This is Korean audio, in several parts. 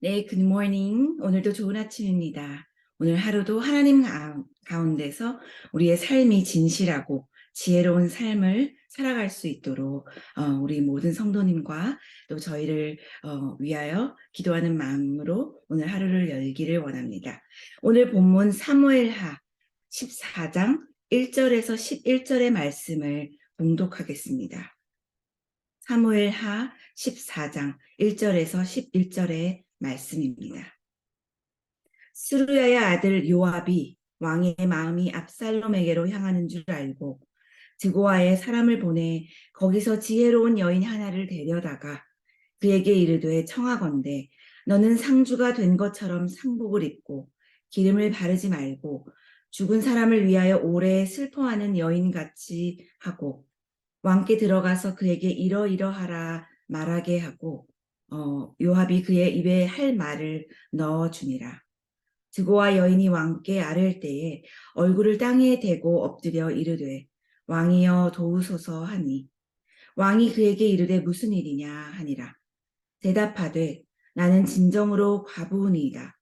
네, 굿모닝. 오늘도 좋은 아침입니다. 오늘 하루도 하나님 가운데서 우리의 삶이 진실하고 지혜로운 삶을 살아갈 수 있도록 우리 모든 성도님과 또 저희를 위하여 기도하는 마음으로 오늘 하루를 열기를 원합니다. 오늘 본문 사무엘하 14장 1절에서 11절의 말씀을 봉독하겠습니다. 사무엘하 14장 1절에서 11절의 말씀입니다. 스루야의 아들 요압이 왕의 마음이 압살롬에게로 향하는 줄 알고 드고아에 사람을 보내 거기서 지혜로운 여인 하나를 데려다가 그에게 이르되 청하건대 너는 상주가 된 것처럼 상복을 입고 기름을 바르지 말고 죽은 사람을 위하여 오래 슬퍼하는 여인같이 하고 왕께 들어가서 그에게 이러이러하라 말하게 하고 요압이 그의 입에 할 말을 넣어주니라. 드고와 여인이 왕께 아랠 때에 얼굴을 땅에 대고 엎드려 이르되 왕이여 도우소서 하니 왕이 그에게 이르되 무슨 일이냐 하니라. 대답하되 나는 진정으로 과부니이다.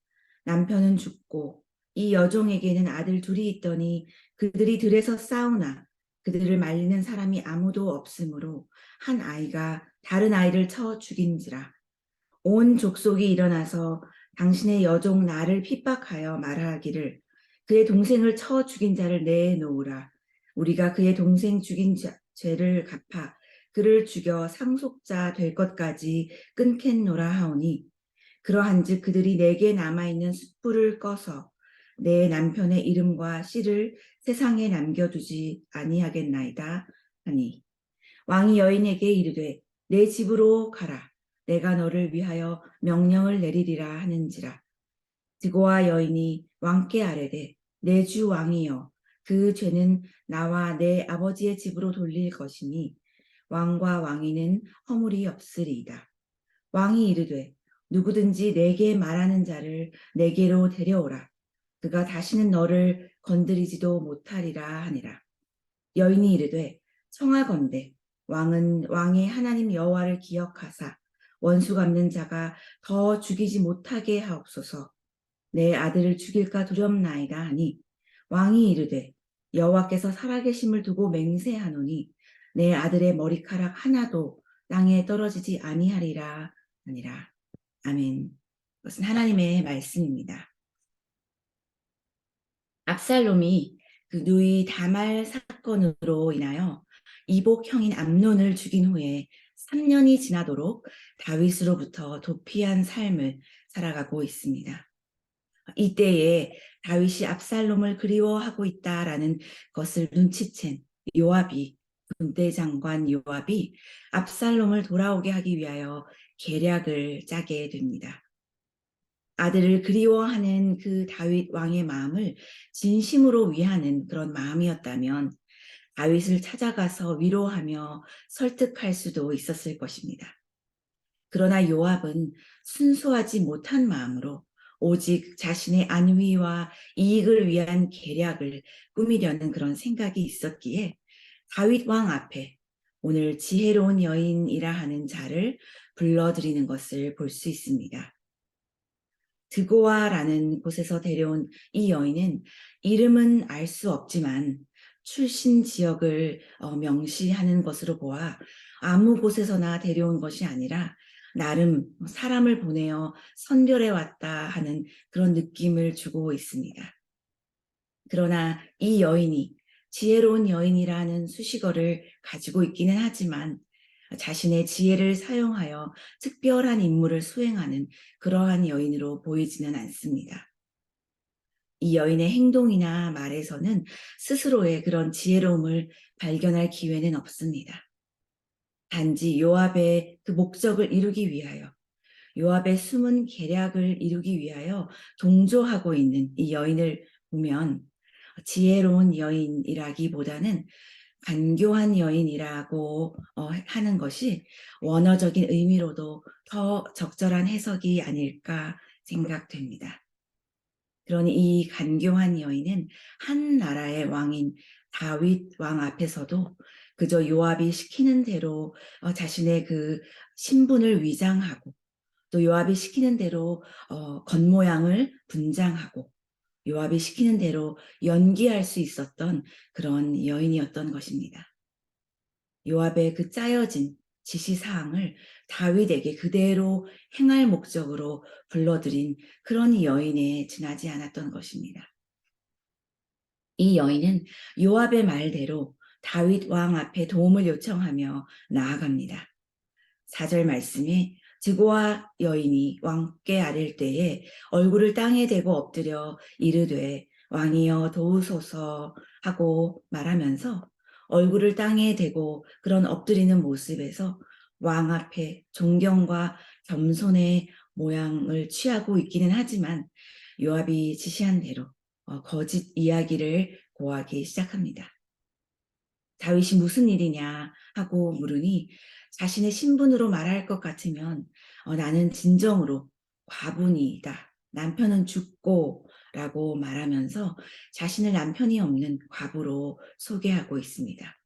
남편은 죽고 이 여종에게는 아들 둘이 있더니 그들이 들에서 싸우나 그들을 말리는 사람이 아무도 없으므로 한 아이가 다른 아이를 쳐 죽인지라. 온 족속이 일어나서 당신의 여종 나를 핍박하여 말하기를 그의 동생을 쳐 죽인 자를 내놓으라. 우리가 그의 동생 죽인 죄를 갚아 그를 죽여 상속자 될 것까지 끊겠노라 하오니 그러한즉 그들이 내게 남아있는 숯불을 꺼서 내 남편의 이름과 씨를 세상에 남겨두지 아니하겠나이다 하니 왕이 여인에게 이르되 내 집으로 가라. 내가 너를 위하여 명령을 내리리라 하는지라. 드고와 여인이 왕께 아뢰되 내 주 왕이여 그 죄는 나와 내 아버지의 집으로 돌릴 것이니 왕과 왕위는 허물이 없으리이다. 왕이 이르되 누구든지 내게 말하는 자를 내게로 데려오라. 그가 다시는 너를 건드리지도 못하리라 하니라. 여인이 이르되 청하건대 왕은 왕의 하나님 여호와를 기억하사 원수 갚는 자가 더 죽이지 못하게 하옵소서. 내 아들을 죽일까 두렵나이다 하니 왕이 이르되 여호와께서 살아계심을 두고 맹세하노니 내 아들의 머리카락 하나도 땅에 떨어지지 아니하리라 하니라. 아멘. 이것은 하나님의 말씀입니다. 압살롬이 그 누이 다말 사건으로 인하여 이복 형인 암논을 죽인 후에 3년이 지나도록 다윗으로부터 도피한 삶을 살아가고 있습니다. 이때에 다윗이 압살롬을 그리워하고 있다라는 것을 눈치챈 요압이 군대 장관 요압이 압살롬을 돌아오게 하기 위하여 계략을 짜게 됩니다. 아들을 그리워하는 그 다윗 왕의 마음을 진심으로 위하는 그런 마음이었다면 다윗을 찾아가서 위로하며 설득할 수도 있었을 것입니다. 그러나 요압은 순수하지 못한 마음으로 오직 자신의 안위와 이익을 위한 계략을 꾸미려는 그런 생각이 있었기에 다윗 왕 앞에 오늘 지혜로운 여인이라 하는 자를 불러들이는 것을 볼 수 있습니다. 드고아라는 곳에서 데려온 이 여인은 이름은 알 수 없지만 출신 지역을 명시하는 것으로 보아 아무 곳에서나 데려온 것이 아니라 나름 사람을 보내어 선별해 왔다 하는 그런 느낌을 주고 있습니다. 그러나 이 여인이 지혜로운 여인이라는 수식어를 가지고 있기는 하지만 자신의 지혜를 사용하여 특별한 임무를 수행하는 그러한 여인으로 보이지는 않습니다. 이 여인의 행동이나 말에서는 스스로의 그런 지혜로움을 발견할 기회는 없습니다. 단지 요압의 그 목적을 이루기 위하여, 요압의 숨은 계략을 이루기 위하여 동조하고 있는 이 여인을 보면 지혜로운 여인이라기보다는 간교한 여인이라고 하는 것이 원어적인 의미로도 더 적절한 해석이 아닐까 생각됩니다. 그러니 이 간교한 여인은 한 나라의 왕인 다윗 왕 앞에서도 그저 요압이 시키는 대로 자신의 그 신분을 위장하고 또 요압이 시키는 대로 겉모양을 분장하고 요압이 시키는 대로 연기할 수 있었던 그런 여인이었던 것입니다. 요압의 그 짜여진 지시사항을 다윗에게 그대로 행할 목적으로 불러들인 그런 여인에 지나지 않았던 것입니다. 이 여인은 요압의 말대로 다윗 왕 앞에 도움을 요청하며 나아갑니다. 4절 말씀에 드고아 여인이 왕께 아랠 때에 얼굴을 땅에 대고 엎드려 이르되 왕이여 도우소서 하고 말하면서 얼굴을 땅에 대고 그런 엎드리는 모습에서 왕 앞에 존경과 겸손의 모양을 취하고 있기는 하지만 요압이 지시한 대로 거짓 이야기를 고하기 시작합니다. 다윗이 무슨 일이냐 하고 물으니 자신의 신분으로 말할 것 같으면 나는 진정으로 과부니이다. 남편은 죽고 라고 말하면서 자신을 남편이 없는 과부로 소개하고 있습니다.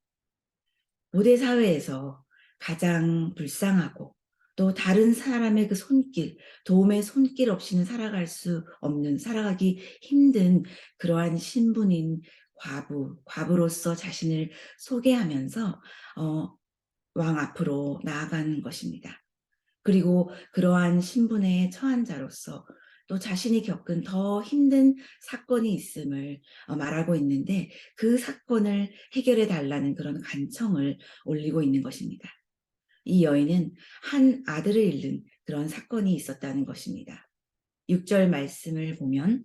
고대 사회에서 가장 불쌍하고 또 다른 사람의 그 손길, 도움의 손길 없이는 살아갈 수 없는, 살아가기 힘든 그러한 신분인 과부로서 자신을 소개하면서 왕 앞으로 나아가는 것입니다. 그리고 그러한 신분에 처한 자로서 또 자신이 겪은 더 힘든 사건이 있음을 말하고 있는데 그 사건을 해결해 달라는 그런 간청을 올리고 있는 것입니다. 이 여인은 한 아들을 잃는 그런 사건이 있었다는 것입니다. 6절 말씀을 보면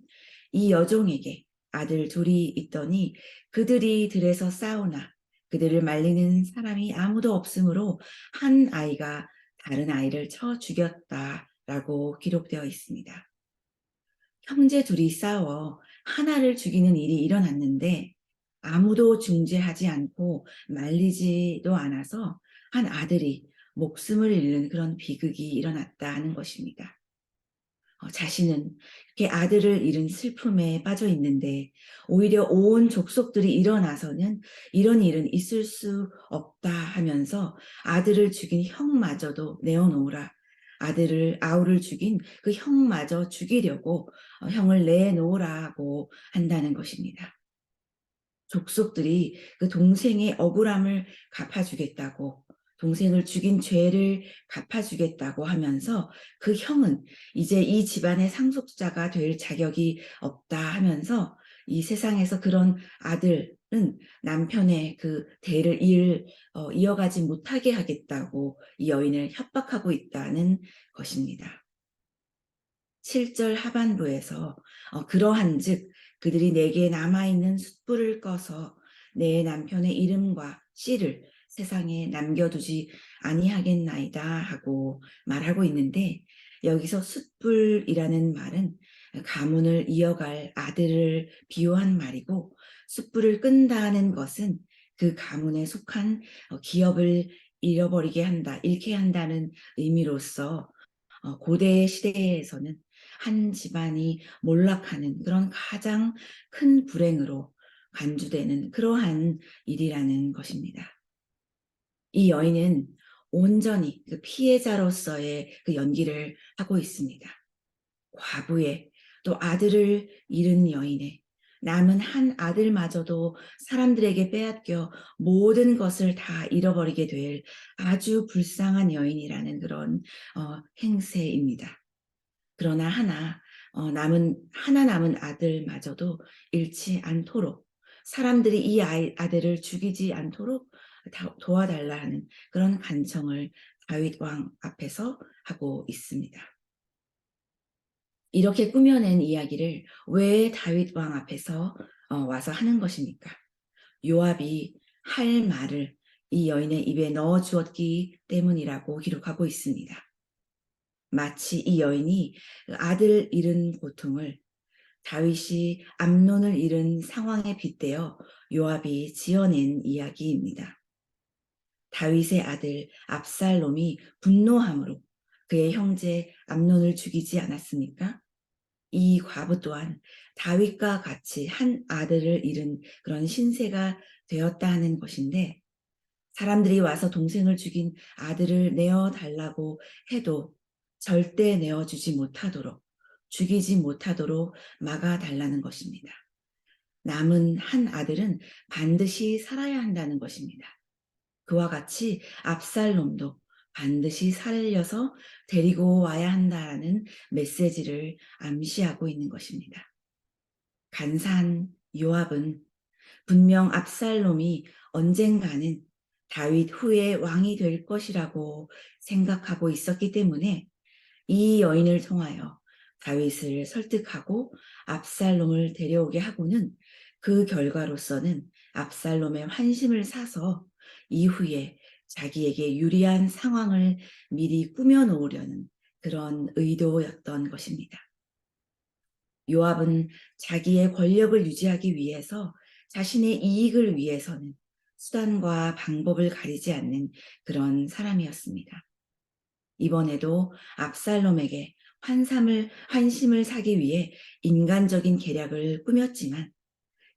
이 여종에게 아들 둘이 있더니 그들이 들에서 싸우나 그들을 말리는 사람이 아무도 없으므로 한 아이가 다른 아이를 쳐 죽였다라고 기록되어 있습니다. 형제 둘이 싸워 하나를 죽이는 일이 일어났는데 아무도 중재하지 않고 말리지도 않아서 한 아들이 목숨을 잃는 그런 비극이 일어났다 하는 것입니다. 자신은 이렇게 아들을 잃은 슬픔에 빠져 있는데 오히려 온 족속들이 일어나서는 이런 일은 있을 수 없다 하면서 아들을 죽인 형마저도 내어놓으라. 아우를 죽인 그 형마저 죽이려고 형을 내놓으라고 한다는 것입니다. 족속들이 그 동생의 억울함을 갚아주겠다고 동생을 죽인 죄를 갚아주겠다고 하면서 그 형은 이제 이 집안의 상속자가 될 자격이 없다 하면서 이 세상에서 그런 아들은 남편의 그 대를 이어가지 못하게 하겠다고 이 여인을 협박하고 있다는 것입니다. 7절 하반부에서 그러한즉 그들이 내게 남아있는 숯불을 꺼서 내 남편의 이름과 씨를 세상에 남겨두지 아니하겠나이다 하고 말하고 있는데 여기서 숯불이라는 말은 가문을 이어갈 아들을 비유한 말이고 숯불을 끈다는 것은 그 가문에 속한 기업을 잃게 한다는 의미로서 고대 시대에서는 한 집안이 몰락하는 그런 가장 큰 불행으로 간주되는 그러한 일이라는 것입니다. 이 여인은 온전히 그 피해자로서의 그 연기를 하고 있습니다. 과부의 또 아들을 잃은 여인의 남은 한 아들마저도 사람들에게 빼앗겨 모든 것을 다 잃어버리게 될 아주 불쌍한 여인이라는 그런 행세입니다. 그러나 하나 남은 아들마저도 잃지 않도록 사람들이 이 아들을 죽이지 않도록 도와달라 하는 그런 간청을 다윗 왕 앞에서 하고 있습니다. 이렇게 꾸며낸 이야기를 왜 다윗 왕 앞에서 와서 하는 것입니까? 요압이 할 말을 이 여인의 입에 넣어 주었기 때문이라고 기록하고 있습니다. 마치 이 여인이 아들 잃은 고통을 다윗이 암논을 잃은 상황에 빗대어 요압이 지어낸 이야기입니다. 다윗의 아들 압살롬이 분노함으로 그의 형제 암논을 죽이지 않았습니까? 이 과부 또한 다윗과 같이 한 아들을 잃은 그런 신세가 되었다 하는 것인데 사람들이 와서 동생을 죽인 아들을 내어달라고 해도 절대 내어주지 못하도록, 죽이지 못하도록 막아달라는 것입니다. 남은 한 아들은 반드시 살아야 한다는 것입니다. 그와 같이 압살롬도 반드시 살려서 데리고 와야 한다는 메시지를 암시하고 있는 것입니다. 간사한 요압은 분명 압살롬이 언젠가는 다윗 후에 왕이 될 것이라고 생각하고 있었기 때문에 이 여인을 통하여 다윗을 설득하고 압살롬을 데려오게 하고는 그 결과로서는 압살롬의 환심을 사서 이후에 자기에게 유리한 상황을 미리 꾸며놓으려는 그런 의도였던 것입니다. 요압은 자기의 권력을 유지하기 위해서 자신의 이익을 위해서는 수단과 방법을 가리지 않는 그런 사람이었습니다. 이번에도 압살롬에게 환심을 사기 위해 인간적인 계략을 꾸몄지만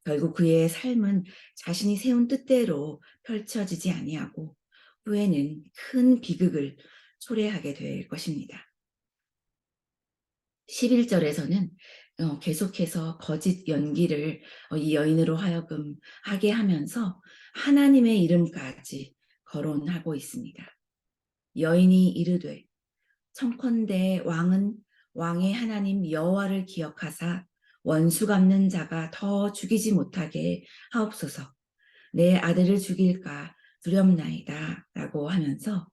결국 그의 삶은 자신이 세운 뜻대로 펼쳐지지 아니하고 후에는 큰 비극을 초래하게 될 것입니다. 11절에서는 계속해서 거짓 연기를 이 여인으로 하여금 하게 하면서 하나님의 이름까지 거론하고 있습니다. 여인이 이르되 청컨대 왕은 왕의 하나님 여호와를 기억하사 원수 갚는 자가 더 죽이지 못하게 하옵소서. 내 아들을 죽일까 두렵나이다 라고 하면서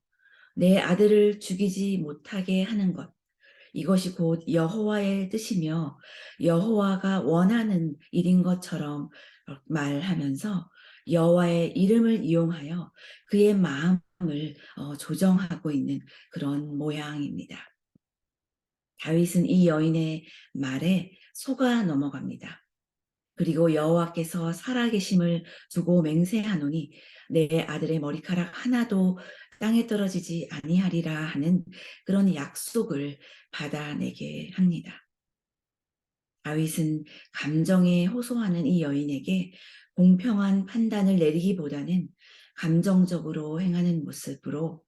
내 아들을 죽이지 못하게 하는 것, 이것이 곧 여호와의 뜻이며 여호와가 원하는 일인 것처럼 말하면서 여호와의 이름을 이용하여 그의 마음을 조정하고 있는 그런 모양입니다. 다윗은 이 여인의 말에 속아 넘어갑니다. 그리고 여호와께서 살아계심을 두고 맹세하노니 내 아들의 머리카락 하나도 땅에 떨어지지 아니하리라 하는 그런 약속을 받아내게 합니다. 다윗은 감정에 호소하는 이 여인에게 공평한 판단을 내리기보다는 감정적으로 행하는 모습으로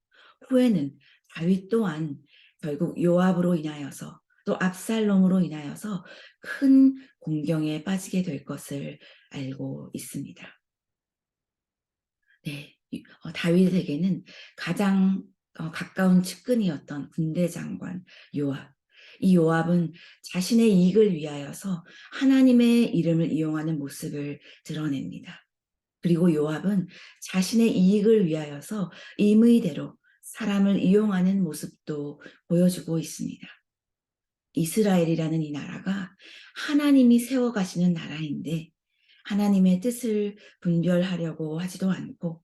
후에는 다윗 또한 결국 요압으로 인하여서 또 압살롬으로 인하여서 큰 공경에 빠지게 될 것을 알고 있습니다. 네, 다윗에게는 가장 가까운 측근이었던 군대 장관 요압. 이 요압은 자신의 이익을 위하여서 하나님의 이름을 이용하는 모습을 드러냅니다. 그리고 요압은 자신의 이익을 위하여서 임의대로 사람을 이용하는 모습도 보여주고 있습니다. 이스라엘이라는 이 나라가 하나님이 세워가시는 나라인데 하나님의 뜻을 분별하려고 하지도 않고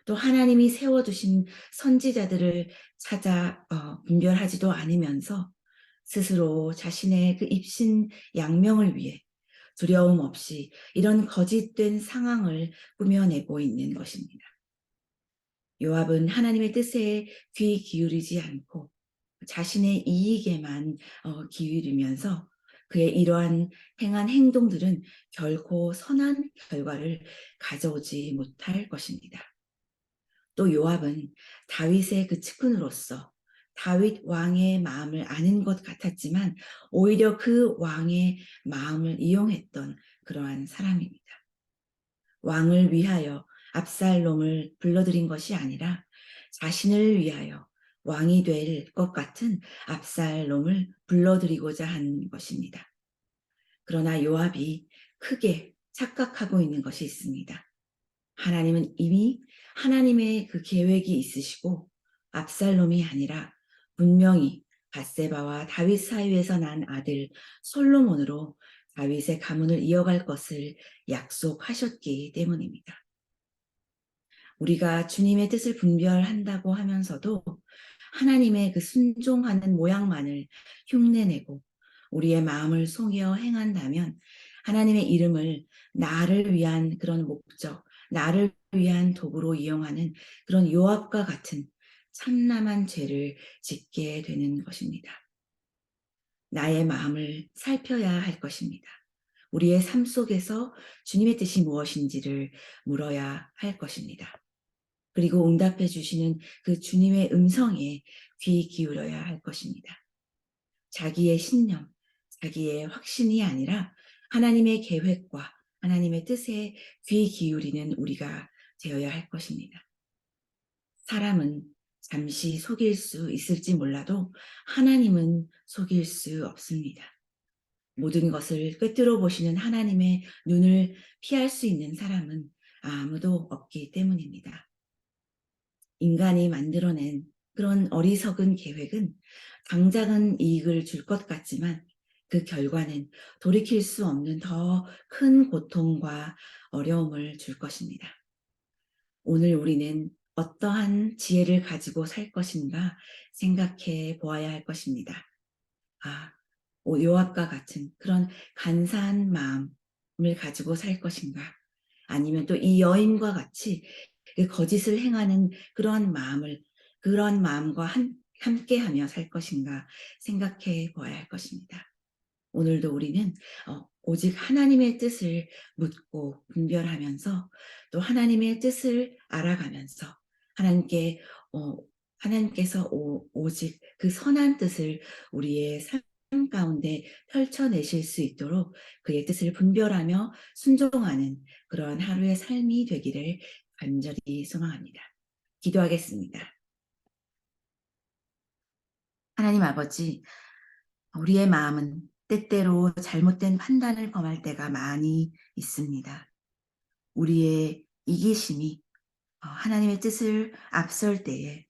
또 하나님이 세워두신 선지자들을 찾아 분별하지도 않으면서 스스로 자신의 그 입신 양명을 위해 두려움 없이 이런 거짓된 상황을 꾸며내고 있는 것입니다. 요압은 하나님의 뜻에 귀 기울이지 않고 자신의 이익에만 기울이면서 그의 이러한 행한 행동들은 결코 선한 결과를 가져오지 못할 것입니다. 또 요압은 다윗의 그 측근으로서 다윗 왕의 마음을 아는 것 같았지만 오히려 그 왕의 마음을 이용했던 그러한 사람입니다. 왕을 위하여 압살롬을 불러들인 것이 아니라 자신을 위하여 왕이 될 것 같은 압살롬을 불러들이고자 한 것입니다. 그러나 요압이 크게 착각하고 있는 것이 있습니다. 하나님은 이미 하나님의 그 계획이 있으시고 압살롬이 아니라 분명히 밧세바와 다윗 사이에서 난 아들 솔로몬으로 다윗의 가문을 이어갈 것을 약속하셨기 때문입니다. 우리가 주님의 뜻을 분별한다고 하면서도 하나님의 그 순종하는 모양만을 흉내내고 우리의 마음을 속여 행한다면 하나님의 이름을 나를 위한 그런 목적, 나를 위한 도구로 이용하는 그런 요압과 같은 참남한 죄를 짓게 되는 것입니다. 나의 마음을 살펴야 할 것입니다. 우리의 삶 속에서 주님의 뜻이 무엇인지를 물어야 할 것입니다. 그리고 응답해 주시는 그 주님의 음성에 귀 기울여야 할 것입니다. 자기의 신념, 자기의 확신이 아니라 하나님의 계획과 하나님의 뜻에 귀 기울이는 우리가 되어야 할 것입니다. 사람은 잠시 속일 수 있을지 몰라도 하나님은 속일 수 없습니다. 모든 것을 꿰뚫어 보시는 하나님의 눈을 피할 수 있는 사람은 아무도 없기 때문입니다. 인간이 만들어낸 그런 어리석은 계획은 당장은 이익을 줄 것 같지만 그 결과는 돌이킬 수 없는 더 큰 고통과 어려움을 줄 것입니다. 오늘 우리는 어떠한 지혜를 가지고 살 것인가 생각해 보아야 할 것입니다. 아, 요압과 같은 그런 간사한 마음을 가지고 살 것인가? 아니면 또 이 여인과 같이 그 거짓을 행하는 그런 마음과 함께하며 살 것인가 생각해 보아야 할 것입니다. 오늘도 우리는 오직 하나님의 뜻을 묻고 분별하면서 또 하나님의 뜻을 알아가면서 하나님께 하나님께서 오직 그 선한 뜻을 우리의 삶 가운데 펼쳐내실 수 있도록 그의 뜻을 분별하며 순종하는 그런 하루의 삶이 되기를 간절히 소망합니다. 기도하겠습니다. 하나님 아버지, 우리의 마음은 때때로 잘못된 판단을 범할 때가 많이 있습니다. 우리의 이기심이 하나님의 뜻을 앞설 때에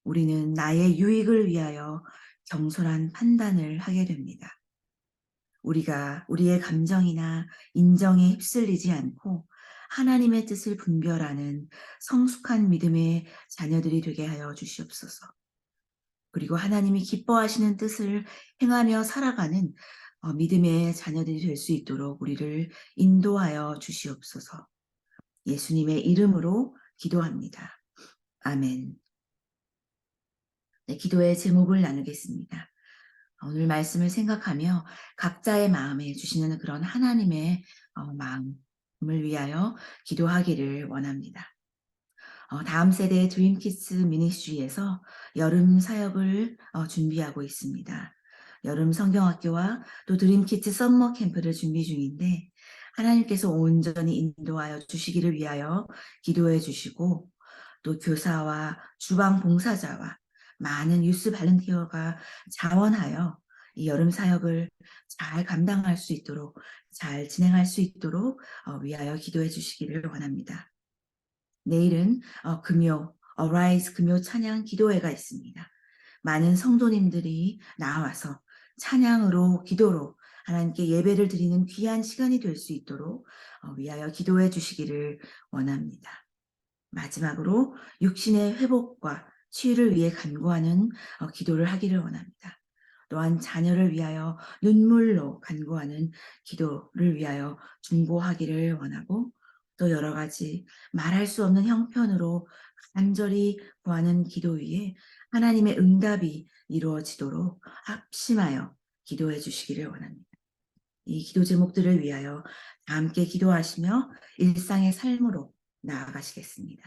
우리는 나의 유익을 위하여 경솔한 판단을 하게 됩니다. 우리가 우리의 감정이나 인정에 휩쓸리지 않고 하나님의 뜻을 분별하는 성숙한 믿음의 자녀들이 되게 하여 주시옵소서. 그리고 하나님이 기뻐하시는 뜻을 행하며 살아가는 믿음의 자녀들이 될 수 있도록 우리를 인도하여 주시옵소서. 예수님의 이름으로 기도합니다. 아멘. 네, 기도의 제목을 나누겠습니다. 오늘 말씀을 생각하며 각자의 마음에 주시는 그런 하나님의 마음을 위하여 기도하기를 원합니다. 다음 세대 드림키즈 미니스트리에서 여름 사역을 준비하고 있습니다. 여름 성경학교와 또 드림키즈 썸머 캠프를 준비 중인데 하나님께서 온전히 인도하여 주시기를 위하여 기도해 주시고 또 교사와 주방 봉사자와 많은 유스 발렌티어가 자원하여 이 여름 사역을 잘 감당할 수 있도록 잘 진행할 수 있도록 위하여 기도해 주시기를 원합니다. 내일은 Arise 금요 찬양 기도회가 있습니다. 많은 성도님들이 나와서 찬양으로 기도로 하나님께 예배를 드리는 귀한 시간이 될 수 있도록 위하여 기도해 주시기를 원합니다. 마지막으로 육신의 회복과 치유를 위해 간구하는 기도를 하기를 원합니다. 또한 자녀를 위하여 눈물로 간구하는 기도를 위하여 중보하기를 원하고 또 여러 가지 말할 수 없는 형편으로 간절히 구하는 기도 위에 하나님의 응답이 이루어지도록 합심하여 기도해 주시기를 원합니다. 이 기도 제목들을 위하여 다 함께 기도하시며 일상의 삶으로 나아가시겠습니다.